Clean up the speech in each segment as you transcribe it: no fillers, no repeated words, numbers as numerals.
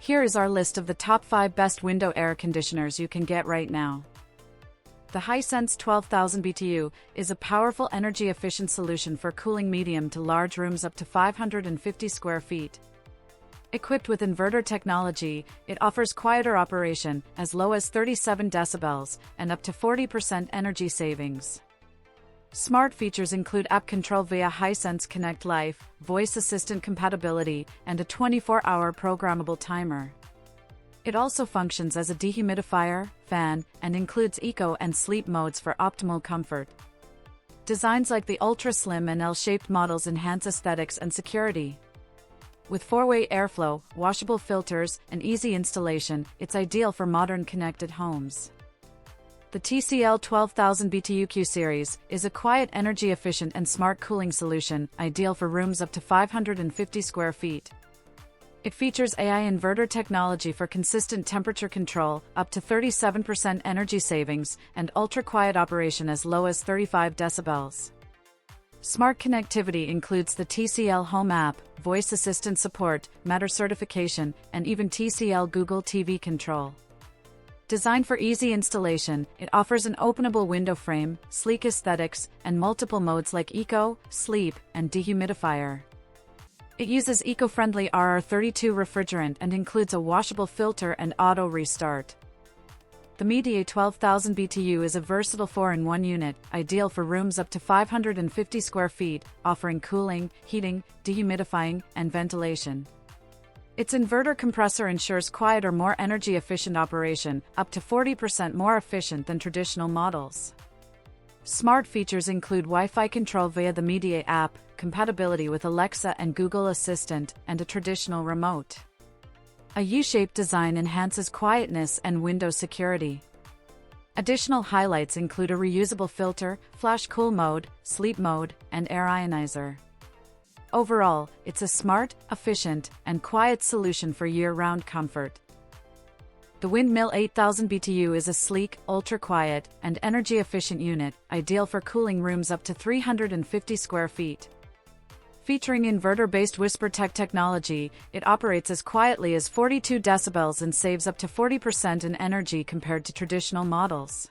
Here is our list of the top 5 best window air conditioners you can get right now. The Hisense 12,000 BTU is a powerful energy-efficient solution for cooling medium to large rooms up to 550 square feet. Equipped with inverter technology, it offers quieter operation, as low as 37 decibels, and up to 40% energy savings. Smart features include app control via Hisense Connect Life, voice assistant compatibility, and a 24-hour programmable timer. It also functions as a dehumidifier, fan, and includes eco and sleep modes for optimal comfort. Designs like the ultra-slim and L-shaped models enhance aesthetics and security. With 4-way airflow, washable filters, and easy installation, it's ideal for modern connected homes. The TCL 12,000 BTU Q Series is a quiet, energy-efficient and smart cooling solution, ideal for rooms up to 550 square feet. It features AI inverter technology for consistent temperature control, up to 37% energy savings, and ultra-quiet operation as low as 35 decibels. Smart connectivity includes the TCL Home app, voice assistant support, Matter certification, and even TCL Google TV control. Designed for easy installation, it offers an openable window frame, sleek aesthetics, and multiple modes like eco, sleep, and dehumidifier. It uses eco-friendly RR32 refrigerant and includes a washable filter and auto restart. The Midea 12,000 BTU is a versatile 4-in-1 unit, ideal for rooms up to 550 square feet, offering cooling, heating, dehumidifying, and ventilation. Its inverter compressor ensures quieter, more energy-efficient operation, up to 40% more efficient than traditional models. Smart features include Wi-Fi control via the Midea app, compatibility with Alexa and Google Assistant, and a traditional remote. A U-shaped design enhances quietness and window security. Additional highlights include a reusable filter, flash cool mode, sleep mode, and air ionizer. Overall, it's a smart, efficient, and quiet solution for year-round comfort. The Windmill 8000 BTU is a sleek, ultra-quiet, and energy-efficient unit, ideal for cooling rooms up to 350 square feet. Featuring inverter-based WhisperTech technology, it operates as quietly as 42 decibels and saves up to 40% in energy compared to traditional models.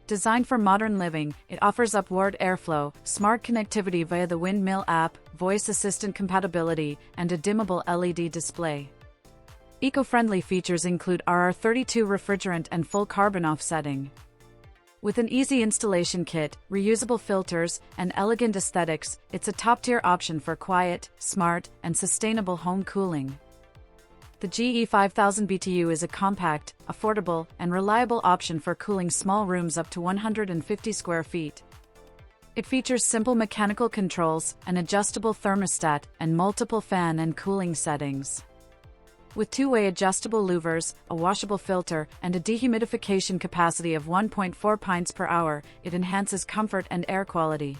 Designed for modern living, it offers upward airflow, smart connectivity via the Windmill app, voice assistant compatibility, and a dimmable LED display. Eco-friendly features include RR32 refrigerant and full carbon offsetting. With an easy installation kit, reusable filters, and elegant aesthetics, it's a top-tier option for quiet, smart, and sustainable home cooling. The GE 5000 BTU is a compact, affordable, and reliable option for cooling small rooms up to 150 square feet. It features simple mechanical controls, an adjustable thermostat, and multiple fan and cooling settings. With 2-way adjustable louvers, a washable filter, and a dehumidification capacity of 1.4 pints per hour, it enhances comfort and air quality.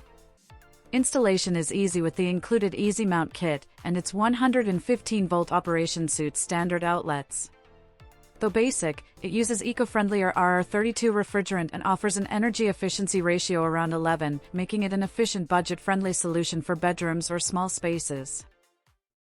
Installation is easy with the included Easy Mount kit, and its 115-volt operation suits standard outlets. Though basic, it uses eco-friendlier RR32 refrigerant and offers an energy efficiency ratio around 11, making it an efficient budget-friendly solution for bedrooms or small spaces.